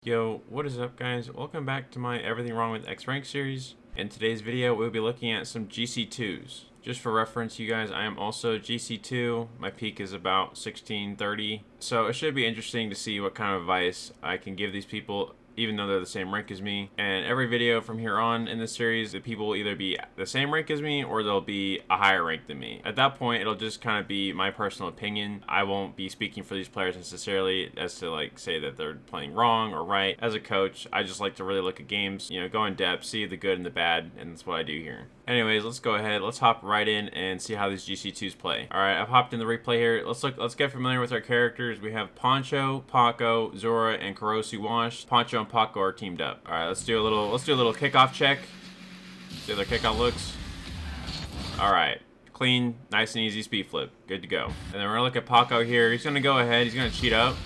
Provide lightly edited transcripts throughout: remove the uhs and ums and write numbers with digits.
Yo, what is up guys? Welcome back to my Everything Wrong with X Rank series. In today's video, we'll be looking at some GC2s. Just for reference, you guys, I am also GC2. My peak is about 1630. So it should be interesting to see what kind of advice I can give these people, even though they're the same rank as me. And every video from here on in this series, the people will either be the same rank as me or they'll be a higher rank than me. At that point, it'll just kind of be my personal opinion. I won't be speaking for these players necessarily as to like say that they're playing wrong or right. As a coach, I just like to really look at games, you know, go in depth, see the good and the bad, and that's what I do here. Anyways, let's go ahead. Let's hop right in and see how these GC2s play. All right, I've hopped in the replay here. Let's get familiar with our characters. We have Poncho, Paco, Zora, and Kurosu Wash. Poncho and Paco are teamed up. All right, let's do a little kickoff check. See how their kickoff looks. All right, clean, nice and easy speed flip. Good to go. And then we're gonna look at Paco here. He's gonna go ahead. He's gonna cheat up.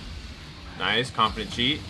Nice, confident cheat.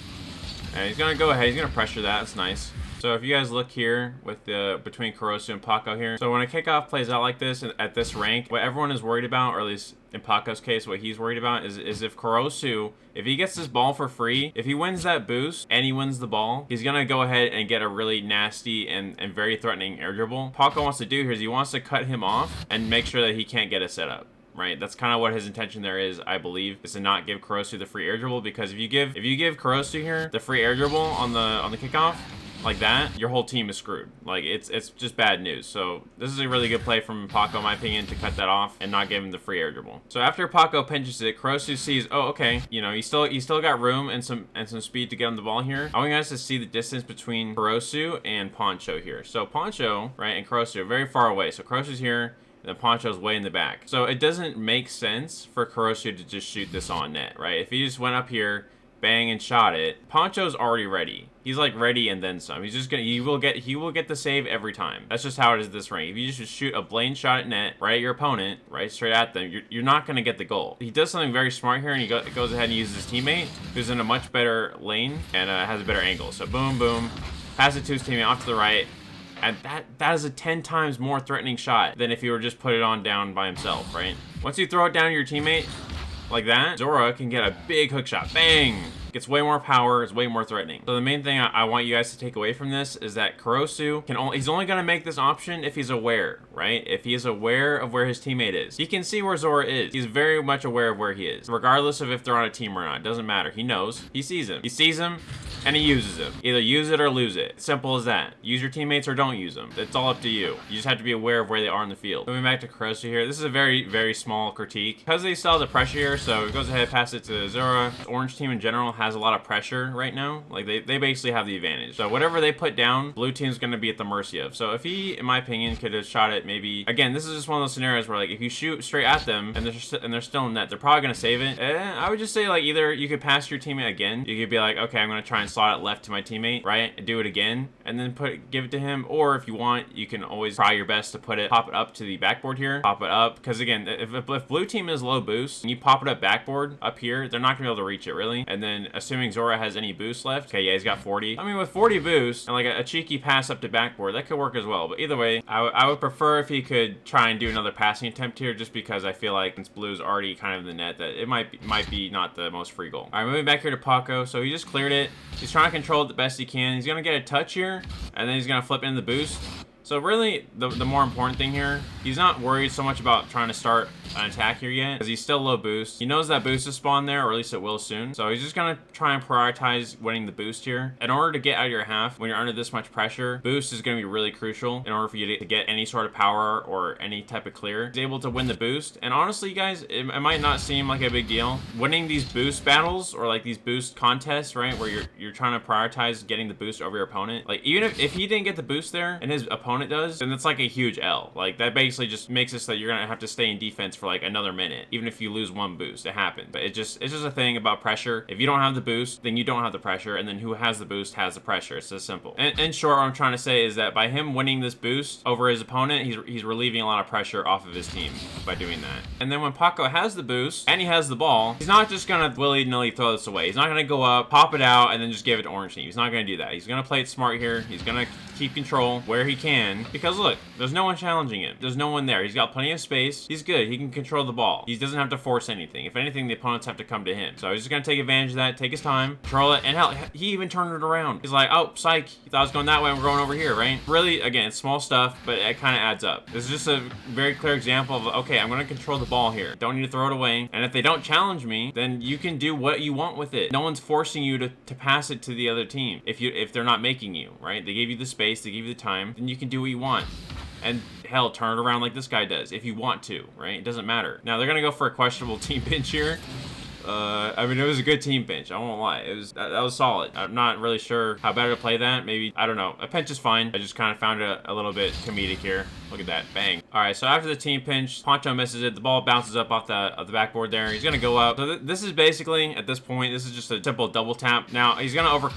And he's gonna go ahead. He's gonna pressure that. That's nice. So if you guys look here with the between Kurosu and Paco here, so when a kickoff plays out like this at this rank, what everyone is worried about, or at least in Paco's case, what he's worried about is if Kurosu, if he gets this ball for free, if he wins that boost and he wins the ball, he's gonna go ahead and get a really nasty and very threatening air dribble. Paco wants to do here is he wants to cut him off and make sure that he can't get a setup. Right, that's kind of what his intention there is, I believe, is to not give Kurosu the free air dribble, because if you give Kurosu here the free air dribble on the kickoff like that, your whole team is screwed. Like it's just bad news. So this is a really good play from Paco, in my opinion, to cut that off and not give him the free air dribble. So after Paco pinches it, Kurosu sees, oh okay, you know, you still got room and some speed to get on the ball here. I want you guys to see the distance between Kurosu and Poncho here. So Poncho, right, and Kurosu are very far away. So Kurosu's here. The Poncho's way in the back. So it doesn't make sense for Kurosu to just shoot this on net, right? If he just went up here, bang, and shot it, Poncho's already ready. He's like ready and then some. He's just gonna, he will get the save every time. That's just how it is this rank. If you just shoot a blatant shot at net, right at your opponent, right straight at them, you're not gonna get the goal. He does something very smart here, and he goes ahead and uses his teammate, who's in a much better lane and has a better angle. So boom, boom, pass it to his teammate off to the right. And that is a 10 times more threatening shot than if you were just put it on down by himself, right? Once you throw it down to your teammate like that, Zora can get a big hook shot. Bang! Gets way more power, it's way more threatening. So the main thing I want you guys to take away from this is that Kurosu he's only gonna make this option if he's aware, right? If he is aware of where his teammate is. He can see where Zora is. He's very much aware of where he is, regardless of if they're on a team or not. It doesn't matter. He knows. He sees him. He sees him and he uses him. Either use it or lose it. Simple as that. Use your teammates or don't use them. It's all up to you. You just have to be aware of where they are in the field. Moving back to Kurosu here. This is a very, very small critique. Because they still have the pressure here, so he goes ahead, pass it to Zora. The orange team in general has a lot of pressure right now. Like they basically have the advantage. So whatever they put down, blue team's gonna be at the mercy of. So if he, in my opinion, could have shot it maybe, again, this is just one of those scenarios where like if you shoot straight at them and they're still in net, they're probably gonna save it. I would just say like either you could pass your teammate again. You could be like, okay, I'm gonna try and slot it left to my teammate, right? And do it again and then give it to him. Or if you want, you can always try your best to pop it up to the backboard here. Pop it up, because again, if blue team is low boost and you pop it up backboard up here, they're not gonna be able to reach it really. And then assuming Zora has any boost left, okay, yeah, he's got 40. I mean, with 40 boost and like a cheeky pass up to backboard, that could work as well. But either way, I would prefer if he could try and do another passing attempt here, just because I feel like since blue's already kind of in the net, that it might be not the most free goal. All right, moving back here to Paco. So he just cleared it. He's trying to control it the best he can. He's gonna get a touch here, and then he's gonna flip in the boost. So really, the more important thing here, he's not worried so much about trying to start an attack here yet, because he's still low boost. He knows that boost is spawned there, or at least it will soon. So he's just gonna try and prioritize winning the boost here. In order to get out of your half, when you're under this much pressure, boost is gonna be really crucial in order for you to get any sort of power or any type of clear. He's able to win the boost. And honestly, guys, it might not seem like a big deal. Winning these boost battles, or like these boost contests, right, where you're trying to prioritize getting the boost over your opponent. Like even if he didn't get the boost there, and his opponent does, then it's like a huge L. Like that basically just makes it so that you're gonna have to stay in defense for like another minute, even if you lose one boost. It happens. But it's just a thing about pressure. If you don't have the boost, then you don't have the pressure, and then who has the boost has the pressure. It's just simple. And in short, what I'm trying to say is that by him winning this boost over his opponent, he's relieving a lot of pressure off of his team by doing that. And then when Paco has the boost and he has the ball, he's not just gonna willy-nilly throw this away. He's not gonna go up, pop it out, and then just give it to orange team. He's not gonna do that. He's gonna play it smart here. He's gonna keep control where he can, can, because look, there's no one challenging him. There's no one there. He's got plenty of space. He's good. He can control the ball. He doesn't have to force anything. If anything, the opponents have to come to him. So he's just gonna take advantage of that, take his time, control it, and hell, he even turned it around. He's like, oh, psych, you thought I was going that way, and we're going over here, right? Really, again, small stuff, but it kind of adds up. This is just a very clear example of, okay, I'm gonna control the ball here. Don't need to throw it away. And if they don't challenge me, then you can do what you want with it. No one's forcing you to pass it to the other team if they're not making you, right? They gave you the space, they gave you the time, then you can do what you want. And hell, turn it around like this guy does if you want to, right? It doesn't matter. Now they're gonna go for a questionable team pinch here. I mean, it was a good team pinch. I won't lie. It was that was solid. I'm not really sure how better to play that. Maybe, I don't know. A pinch is fine. I just kind of found it a little bit comedic here. Look at that. Bang. All right, so after the team pinch, Poncho misses it. The ball bounces up off the backboard there. He's going to go up. So this is basically, at this point, this is just a simple double tap. Now, he's going to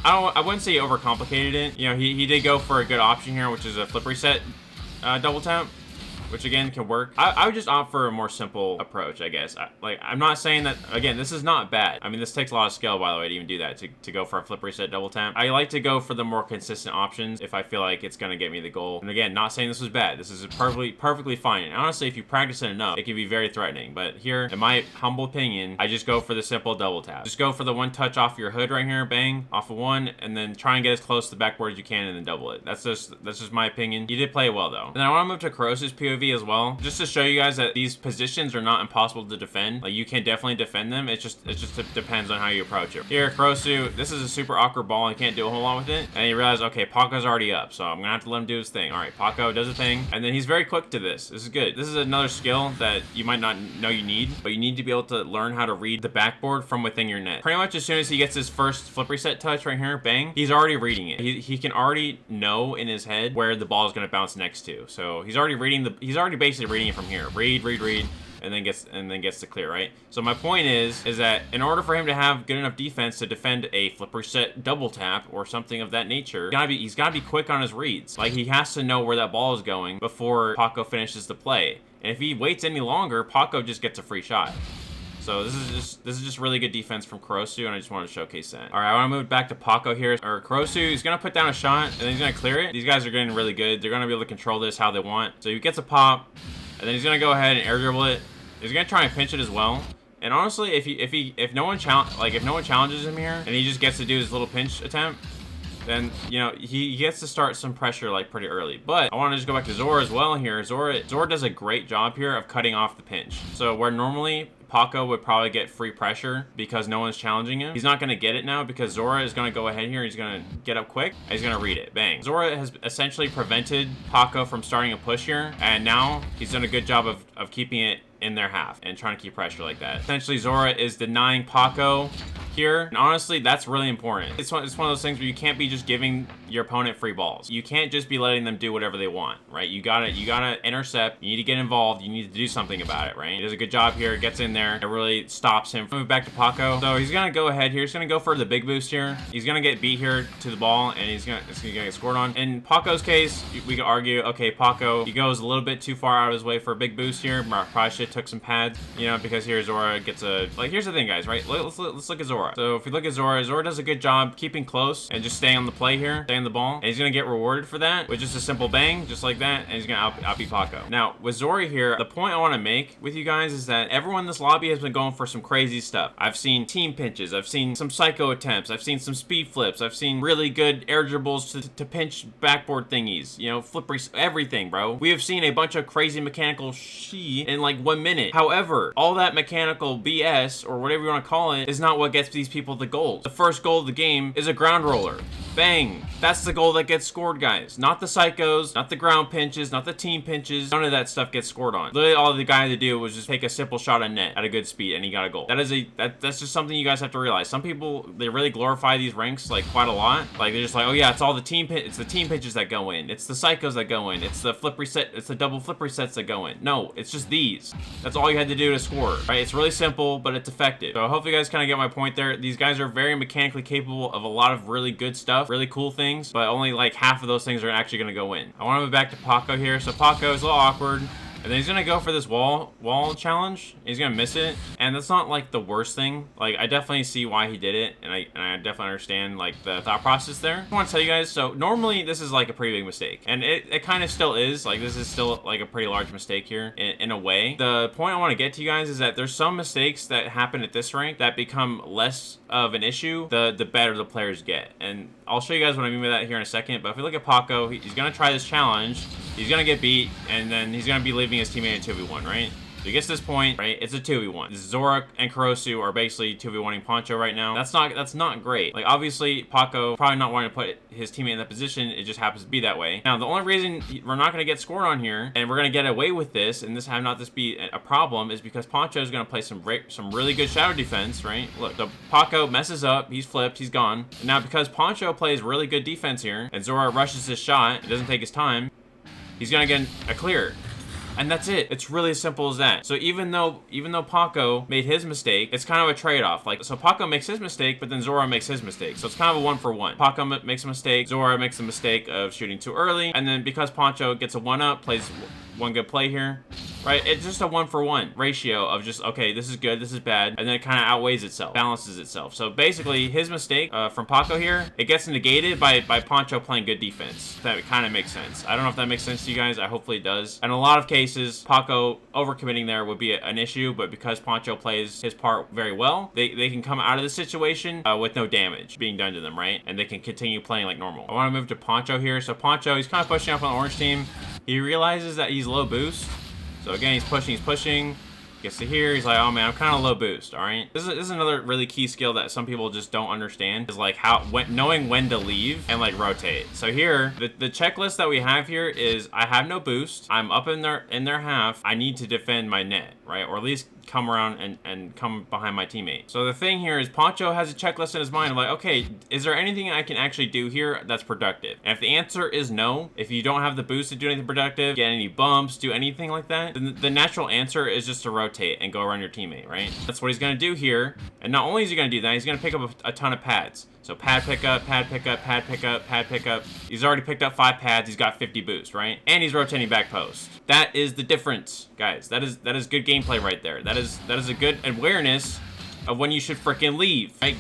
I wouldn't say he overcomplicated it. You know, he did go for a good option here, which is a flip reset double tap, which again can work. I would just opt for a more simple approach, I guess. I'm not saying that, again, this is not bad. I mean, this takes a lot of skill, by the way, to even do that, to go for a flip reset double tap. I like to go for the more consistent options if I feel like it's gonna get me the goal. And again, not saying this was bad. This is perfectly fine. And honestly, if you practice it enough, it can be very threatening. But here, in my humble opinion, I just go for the simple double tap. Just go for the one touch off your hood right here, bang, off of one, and then try and get as close to the backboard as you can and then double it. That's just my opinion. You did play well though. And then I wanna move to Kurosu's POV as well, just to show you guys that these positions are not impossible to defend. Like, you can definitely defend them. It just depends on how you approach it. Here, Kurosu, this is a super awkward ball. I can't do a whole lot with it. And he realized, okay, Paco's already up, so I'm gonna have to let him do his thing. All right, Paco does a thing, and then he's very quick to this. This is good. This is another skill that you might not know you need, but you need to be able to learn how to read the backboard from within your net. Pretty much as soon as he gets his first flip reset touch right here, bang, he's already reading it. He can already know in his head where the ball is gonna bounce next to. So he's already basically reading it from here. Read, and then gets to clear, right? So my point is that in order for him to have good enough defense to defend a flip reset double tap or something of that nature, he's gotta be quick on his reads. Like, he has to know where that ball is going before Paco finishes the play. And if he waits any longer, Paco just gets a free shot. So this is just really good defense from Kurosu, and I just wanted to showcase that. All right, I want to move back to Paco here. Or Kurosu, he's gonna put down a shot, and then he's gonna clear it. These guys are getting really good. They're gonna be able to control this how they want. So he gets a pop, and then he's gonna go ahead and air dribble it. He's gonna try and pinch it as well. And honestly, if no one challenges him here, and he just gets to do his little pinch attempt, then, you know, he gets to start some pressure like pretty early. But I want to just go back to Zora as well here. Zora does a great job here of cutting off the pinch. So where normally Paco would probably get free pressure because no one's challenging him, he's not going to get it now because Zora is going to go ahead here. He's going to get up quick, and he's going to read it. Bang. Zora has essentially prevented Paco from starting a push here, and now he's done a good job of keeping it in their half and trying to keep pressure like that. Essentially, Zora is denying Paco here, and honestly, that's really important. It's one of those things where you can't be just giving your opponent free balls. You can't just be letting them do whatever they want, right? You gotta intercept. You need to get involved. You need to do something about it, right? He does a good job here. Gets in there. It really stops him. Move back to Paco. So he's gonna go ahead here. He's gonna go for the big boost here. He's gonna get beat here to the ball, and it's gonna get scored on. In Paco's case, we could argue, okay, Paco, he goes a little bit too far out of his way for a big boost here. Probably should have took some pads, you know, because here Zora gets a, like, here's the thing, guys, right? Let's look at Zora. So if we look at Zora does a good job keeping close and just staying on the play here, staying on the ball, and he's gonna get rewarded for that with just a simple bang, just like that, and he's gonna outbeat Paco. Now with Zora here, the point I want to make with you guys is that everyone in this lobby has been going for some crazy stuff. I've seen team pinches, I've seen some psycho attempts, I've seen some speed flips, I've seen really good air dribbles to pinch backboard thingies, you know, flippery, everything, bro. We have seen a bunch of crazy mechanical in like 1 minute. However, all that mechanical BS, or whatever you want to call it, is not what gets these people the goals. The first goal of the game is a ground roller. Bang. That's the goal that gets scored, guys. Not the psychos, not the ground pinches, not the team pinches. None of that stuff gets scored on. Literally all the guy had to do was just take a simple shot on net at a good speed, and he got a goal. That's just something you guys have to realize. Some people, they really glorify these ranks like quite a lot. Like, they're just like, oh yeah, it's the team pinches that go in. It's the psychos that go in. It's the flip reset, it's the double flip resets that go in. No, it's just these. That's all you had to do to score, right? It's really simple, but it's effective. So hopefully you guys kind of get my point there. These guys are very mechanically capable of a lot of really good stuff, really cool things, but only like half of those things are actually going to go in. I want to move back to Paco here. So Paco is a little awkward. And then he's gonna go for this wall challenge. He's gonna miss it, and that's not like the worst thing. Like, I definitely see why he did it, and I definitely understand like the thought process there. I want to tell you guys, so normally this is like a pretty big mistake, and it kind of still is. Like, this is still like a pretty large mistake here in a way. The point I want to get to you guys is that there's some mistakes that happen at this rank that become less of an issue the better the players get, and I'll show you guys what I mean by that here in a second. But if we look at Paco, he's gonna try this challenge, he's gonna get beat, and then he's gonna be leaving his teammate in 2v1, right? So he gets to this point, right? It's a 2v1. Zora and Kurosu are basically 2v1ing Poncho right now. That's not great. Like, obviously, Paco probably not wanting to put his teammate in that position. It just happens to be that way. Now, the only reason we're not going to get scored on here, and we're going to get away with this, and this have not this be a problem, is because Poncho is going to play some really good shadow defense, right? Look, the Paco messes up. He's flipped. He's gone. And now, because Poncho plays really good defense here, and Zora rushes his shot, it doesn't take his time, he's going to get a clear. And that's it. It's really as simple as that. So even though Paco made his mistake, it's kind of a trade-off. Like, so Paco makes his mistake, but then Zora makes his mistake. So it's kind of a 1-for-1. Paco makes a mistake, Zora makes the mistake of shooting too early, and then because Poncho gets a 1-up, plays one good play here, right? It's just a 1-for-1 ratio of just, okay, this is good, this is bad, and then it kind of outweighs itself, balances itself. So basically, his mistake from Paco here, it gets negated by Poncho playing good defense. That kind of makes sense. I don't know if that makes sense to you guys. I hopefully it does. In a lot of cases, Paco overcommitting there would be an issue, but because Poncho plays his part very well, they can come out of the situation with no damage being done to them, right? And they can continue playing like normal. I want to move to Poncho here. So Poncho, he's kind of pushing up on the orange team. He realizes that he's low boost. So again, he's pushing. Gets to here, he's like, oh man, I'm kind of low boost, all right? This is another really key skill that some people just don't understand, is like knowing when to leave and like rotate. So here, the checklist that we have here is, I have no boost, I'm up in their half, I need to defend my net, right? Or at least come around and come behind my teammate. So the thing here is Poncho has a checklist in his mind of like, okay, is there anything I can actually do here that's productive? And if the answer is no, if you don't have the boost to do anything productive, get any bumps, do anything like that, then the natural answer is just to rotate and go around your teammate, right? That's what he's gonna do here. And not only is he gonna do that, he's gonna pick up a ton of pads. So pad pickup, pad pickup, pad pickup, pad pickup. He's already picked up 5 pads. He's got 50 boost, right? And he's rotating back post. That is the difference, guys. That is good gameplay right there. That is a good awareness of when you should freaking leave. Right?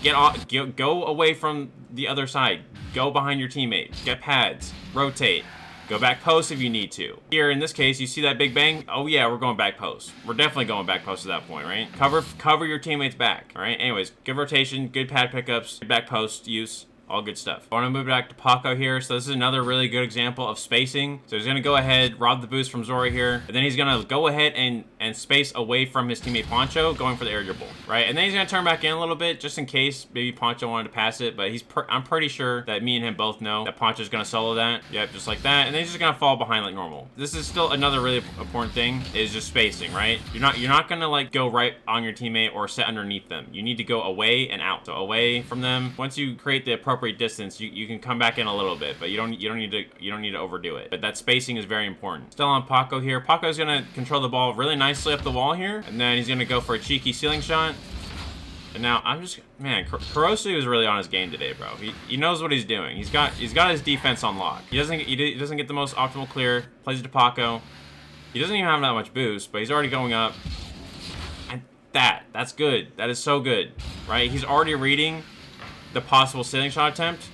Go away from the other side. Go behind your teammate. Get pads. Rotate. Go back post if you need to. Here, in this case, you see that big bang? Oh yeah, we're going back post. We're definitely going back post at that point, right? Cover your teammates back, all right? Anyways, good rotation, good pad pickups, good back post use. All good stuff. I want to move back to Paco here. So this is another really good example of spacing. So he's going to go ahead, rob the boost from Zora here. And then he's going to go ahead and space away from his teammate Poncho, going for the air dribble, right? And then he's going to turn back in a little bit, just in case maybe Poncho wanted to pass it. But I'm pretty sure that me and him both know that Poncho's going to solo that. Yep, just like that. And then he's just going to fall behind like normal. This is still another really important thing, is just spacing, right? You're not going to like go right on your teammate or sit underneath them. You need to go away and out. So away from them. Once you create the appropriate distance, you can come back in a little bit, but you don't need to overdo it. But that spacing is very important. Still on Paco here. Paco's gonna control the ball really nicely up the wall here, and then he's gonna go for a cheeky ceiling shot. And now man, Kurosu is really on his game today, bro. He knows what he's doing. He's got his defense on lock. He doesn't get the most optimal clear. Plays it to Paco. He doesn't even have that much boost, but he's already going up. And that's good. That is so good, right? He's already reading the possible ceiling shot attempt,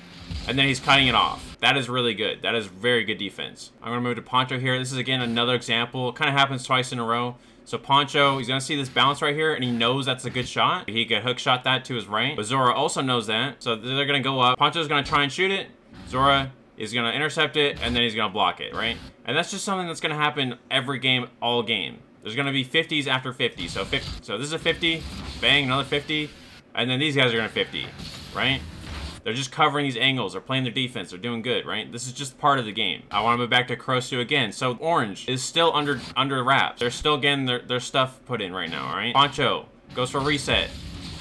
and then he's cutting it off. That is really good. That is very good defense. I'm gonna move to Poncho here. This is again another example. It kind of happens twice in a row. So Poncho, he's gonna see this bounce right here, and he knows that's a good shot. He could hook shot that to his right. But Zora also knows that. So they're gonna go up. Poncho's gonna try and shoot it. Zora is gonna intercept it, and then he's gonna block it, right? And that's just something that's gonna happen every game, all game. There's gonna be 50s after 50. So this is a 50, bang, another 50, and then these guys are gonna 50. Right? They're just covering these angles. They're playing their defense. They're doing good, right? This is just part of the game. I want to move back to Kurosu again. So orange is still under wraps. They're still getting their stuff put in right now, all right? Poncho goes for reset.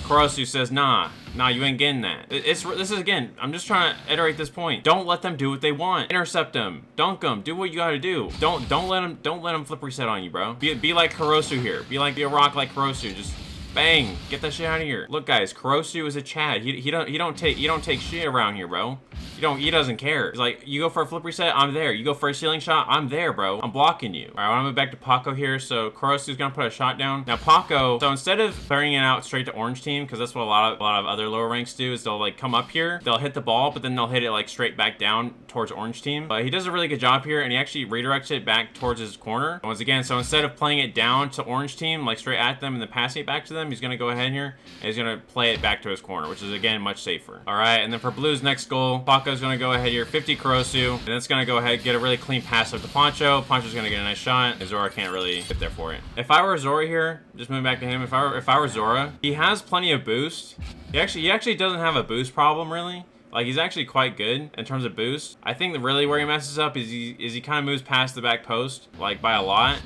Kurosu says, nah, you ain't getting that. This is, again, I'm just trying to iterate this point. Don't let them do what they want. Intercept them. Dunk them. Do what you gotta do. Don't let them flip reset on you, bro. Be like Kurosu here. Be a rock like Kurosu. Just bang, get that shit out of here. Look, guys, Kurosu is a Chad. You don't take shit around here, bro. He doesn't care. He's like, you go for a flip reset, I'm there. You go for a ceiling shot, I'm there, bro. I'm blocking you. All right, I'm gonna move back to Paco here. So Kurosu's gonna put a shot down. Now Paco, so instead of clearing it out straight to orange team, because that's what a lot of other lower ranks do, is they'll like come up here, they'll hit the ball, but then they'll hit it like straight back down towards orange team. But he does a really good job here, and he actually redirects it back towards his corner. Once again, so instead of playing it down to orange team, like straight at them and then passing it back to them, he's gonna go ahead here and he's gonna play it back to his corner, which is again much safer. All right, and then for blue's next goal, Paco's gonna go ahead here, 50 Kurosu, and it's gonna go ahead get a really clean pass up to Poncho. Poncho's gonna get a nice shot. Zora can't really get there for it. If I were Zora here, just moving back to him, if I were Zora, he has plenty of boost. He actually doesn't have a boost problem really. Like, he's actually quite good in terms of boost. I think that really where he messes up is he kind of moves past the back post, like, by a lot.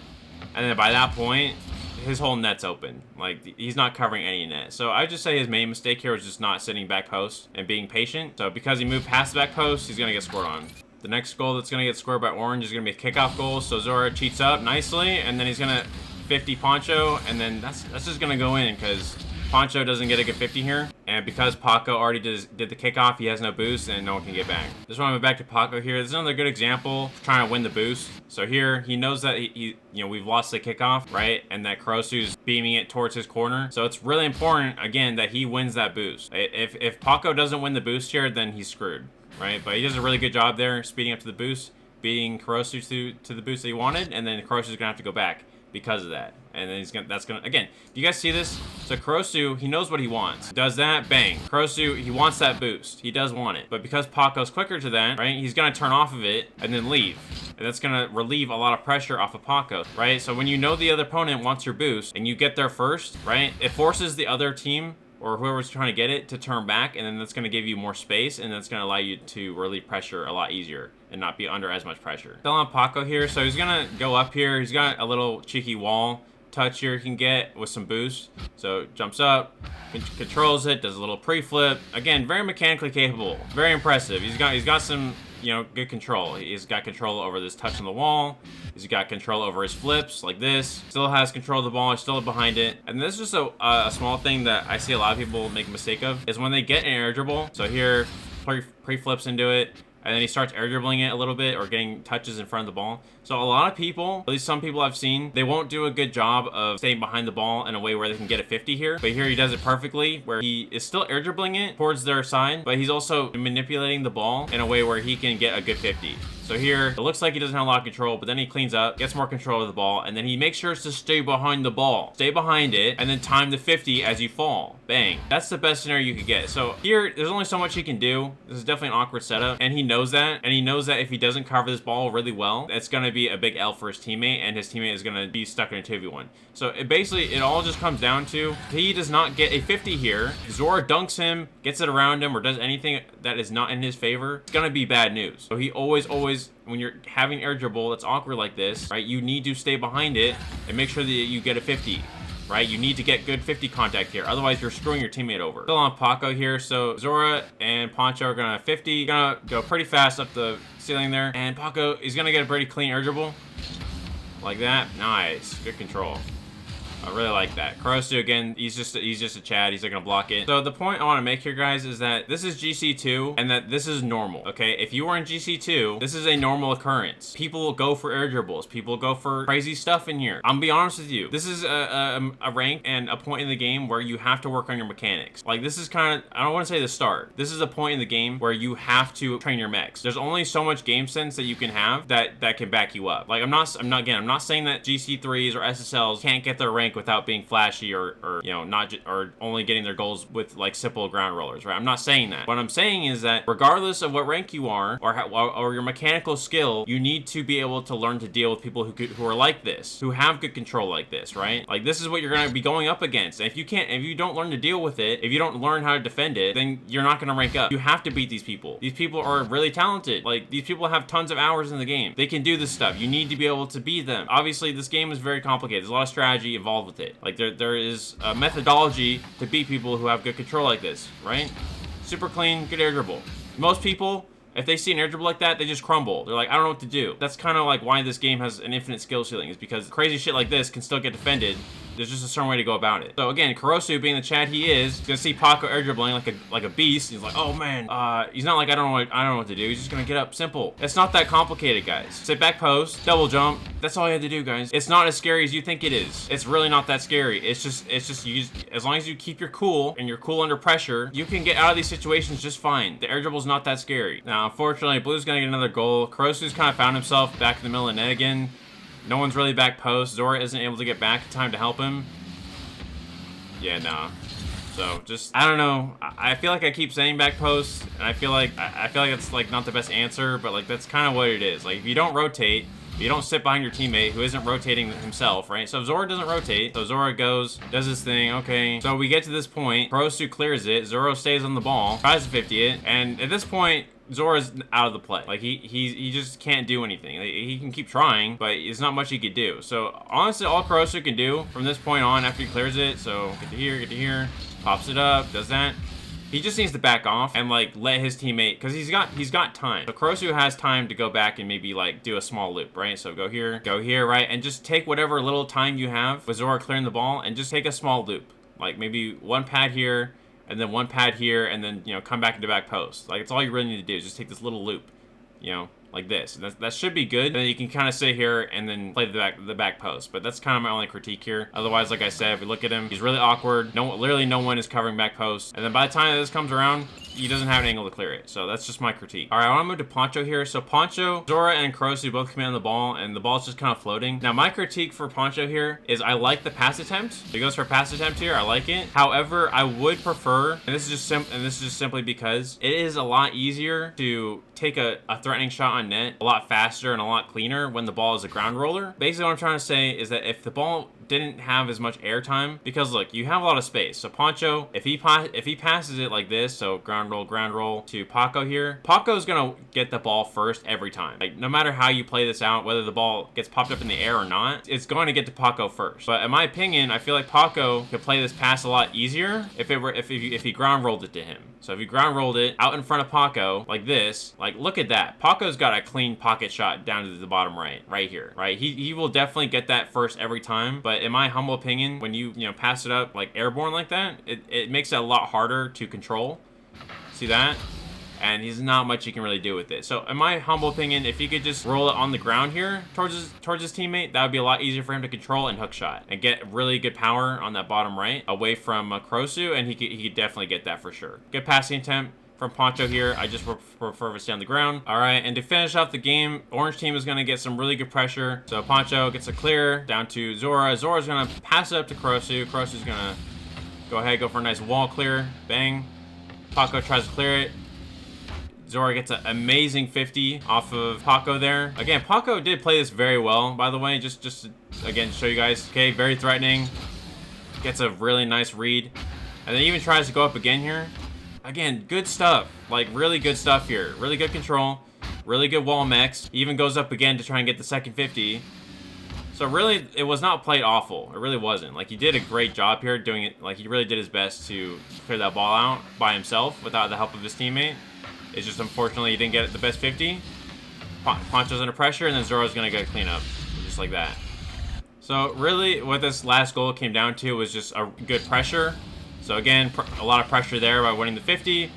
And then by that point, his whole net's open. Like, he's not covering any net. So I just say his main mistake here was just not sitting back post and being patient. So because he moved past the back post, he's going to get scored on. The next goal that's going to get scored by orange is going to be a kickoff goal. So Zora cheats up nicely, and then he's going to 50 Poncho, and then that's just going to go in because Poncho doesn't get a good 50 here, and because Paco already did the kickoff, he has no boost and no one can get back. Just want to move back to Paco here. This is another good example of trying to win the boost. So here, he knows that we've lost the kickoff, right? And that Kurosu's beaming it towards his corner. So it's really important, again, that he wins that boost. If Paco doesn't win the boost here, then he's screwed, right? But he does a really good job there, speeding up to the boost, beating Kurosu to the boost that he wanted, and then Kurosu's gonna have to go back because of that. And then that's gonna, again, do you guys see this? So Kurosu, he knows what he wants. Does that, bang. Kurosu, he wants that boost. He does want it. But because Paco's quicker to that, right, he's gonna turn off of it and then leave. And that's gonna relieve a lot of pressure off of Paco, right? So when you know the other opponent wants your boost and you get there first, right, it forces the other team or whoever's trying to get it to turn back, and then that's going to give you more space, and that's going to allow you to relieve pressure a lot easier and not be under as much pressure. Still on Paco here, so he's going to go up here. He's got a little cheeky wall touch here he can get with some boost. So jumps up, controls it, does a little pre-flip. Again, very mechanically capable, very impressive. He's got some, good control. He's got control over this touch on the wall. He's got control over his flips like this. Still has control of the ball. He's still behind it. And this is just a small thing that I see a lot of people make a mistake of is when they get an air dribble. So here, pre-flips into it, and then he starts air dribbling it a little bit or getting touches in front of the ball. So a lot of people, at least some people I've seen, they won't do a good job of staying behind the ball in a way where they can get a 50 here. But here he does it perfectly, where he is still air dribbling it towards their side, but he's also manipulating the ball in a way where he can get a good 50. So here, it looks like he doesn't have a lot of control, but then he cleans up, gets more control of the ball, and then he makes sure to stay behind the ball. Stay behind it, and then time the 50 as you fall. Bang. That's the best scenario you could get. So here, there's only so much he can do. This is definitely an awkward setup, and he knows that. And he knows that if he doesn't cover this ball really well, it's going to be a big L for his teammate, and his teammate is going to be stuck in a 2v1. So it all just comes down to, he does not get a 50 here. Zora dunks him, gets it around him, or does anything that is not in his favor. It's going to be bad news. So he always, when you're having air dribble that's awkward like this, right, you need to stay behind it and make sure that you get a 50, right? You need to get good 50 contact here. Otherwise, you're screwing your teammate over. Still on Paco here. So Zora and Poncho are going to 50. Going to go pretty fast up the ceiling there. And Paco is going to get a pretty clean air dribble. Like that. Nice. Good control. I really like that. Kurosu, again, he's just a Chad. He's not gonna block it. So the point I want to make here, guys, is that this is GC2 and that this is normal, okay? If you were in GC2, this is a normal occurrence. People go for air dribbles. People go for crazy stuff in here. I'm gonna be honest with you. This is a rank and a point in the game where you have to work on your mechanics. Like, this is kind of, I don't want to say the start. This is a point in the game where you have to train your mechs. There's only so much game sense that you can have that can back you up. Like, I'm not saying that GC3s or SSLs can't get their rank without being flashy or only getting their goals with like simple ground rollers, right? I'm not saying that. What I'm saying is that regardless of what rank you are or your mechanical skill, you need to be able to learn to deal with people who are like this, who have good control like this, right? Like, this is what you're going to be going up against. And if you don't learn to deal with it, if you don't learn how to defend it, then you're not going to rank up. You have to beat these people. These people are really talented. Like, these people have tons of hours in the game. They can do this stuff. You need to be able to beat them. Obviously, this game is very complicated. There's a lot of strategy involved with it. Like, there is a methodology to beat people who have good control like this, right? Super clean, good air dribble. Most people, if they see an air dribble like that, they just crumble. They're like, I don't know what to do. That's kind of like why this game has an infinite skill ceiling, is because crazy shit like this can still get defended There's just a certain way to go about it. So again, Kurosu being the Chad he is, gonna see Paco air dribbling like a beast. He's like, oh man, he's not like I don't know what to do. He's just gonna get up, simple. It's not that complicated, guys. Sit back post, double jump. That's all you have to do, guys. It's not as scary as you think it is. It's really not that scary. It's just as long as you keep your cool and you're cool under pressure, you can get out of these situations just fine. The air dribble's not that scary. Now, unfortunately, Blue's gonna get another goal. Kurosu's kind of found himself back in the middle of the net again. No one's really back post. Zora isn't able to get back in time to help him. Yeah, nah. So just, I don't know. I feel like I keep saying back post, and I feel like it's like not the best answer, but like that's kind of what it is. Like if you don't rotate, you don't sit behind your teammate who isn't rotating himself, right? So if Zora doesn't rotate, so Zora goes, does his thing, okay. So we get to this point, Kurosu clears it, Zora stays on the ball, tries to 50 it, and at this point, Zora's out of the play. Like he just can't do anything. Like, he can keep trying, but there's not much he could do. So honestly, all Kurosu can do from this point on after he clears it, so get to here, pops it up, does that. He just needs to back off and like let his teammate, because he's got time. So Kurosu has time to go back and maybe like do a small loop, right? So go here, right? And just take whatever little time you have with Zora clearing the ball and just take a small loop. Like maybe one pad here, and then one pad here, and then, you know, come back into back post. Like, it's all you really need to do is just take this little loop, you know, like this. That should be good. And then you can kind of sit here and then play the back post. But that's kind of my only critique here. Otherwise, like I said, if we look at him, he's really awkward. Literally no one is covering back post. And then by the time this comes around, he doesn't have an angle to clear it. So that's just my critique. All right, I want to move to Poncho here. So Poncho, Zora, and Kurosu both come in on the ball, and the ball's just kind of floating. Now, my critique for Poncho here is I like the pass attempt. He goes for a pass attempt here. I like it. However, I would prefer, and this is just simply because it is a lot easier to take a threatening shot on net a lot faster and a lot cleaner when the ball is a ground roller. Basically, what I'm trying to say is that if the ball didn't have as much air time, because look, you have a lot of space. So Poncho, if he passes it like this, so ground roll to Paco here, Paco's gonna get the ball first every time. Like no matter how you play this out, whether the ball gets popped up in the air or not, it's going to get to Paco first. But in my opinion, I feel like Paco could play this pass a lot easier if he ground rolled it to him. So if you ground rolled it out in front of Paco like this, like look at that. Paco's got a clean pocket shot down to the bottom right here, right? He will definitely get that first every time. But in my humble opinion, when you pass it up like airborne like that, it makes it a lot harder to control. See that? And he's not much you can really do with it. So in my humble opinion, if he could just roll it on the ground here towards his teammate, that would be a lot easier for him to control and hook shot and get really good power on that bottom right away from Kurosu, and he could definitely get that for sure. Good passing attempt from Poncho here. I just prefer to stay on the ground. All right, and to finish off the game, Orange team is going to get some really good pressure. So Poncho gets a clear down to Zora. Zora's going to pass it up to Kurosu. Kurosu's going to go for a nice wall clear. Bang. Paco tries to clear it. Zora gets an amazing 50 off of Paco there. Again, Paco did play this very well, by the way, just to, again, show you guys. Okay, very threatening. Gets a really nice read. And then even tries to go up again here. Again, good stuff. Like, really good stuff here. Really good control. Really good wall mechs. Even goes up again to try and get the second 50. So really, it was not played awful. It really wasn't. Like, he did a great job here doing it. Like, he really did his best to clear that ball out by himself without the help of his teammate. It's just unfortunately he didn't get the best 50. Poncho's under pressure, and then Zora's going to get a cleanup. Just like that. So really, what this last goal came down to was just a good pressure. So again, a lot of pressure there by winning the 50.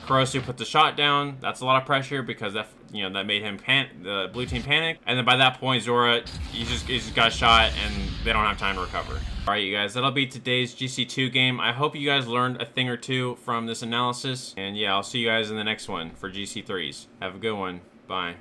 Kurosu put the shot down. That's a lot of pressure because that made him the blue team panic. And then by that point, Zora, he just got shot, and they don't have time to recover. All right, you guys, that'll be today's GC2 game. I hope you guys learned a thing or two from this analysis. And yeah, I'll see you guys in the next one for GC3s. Have a good one. Bye.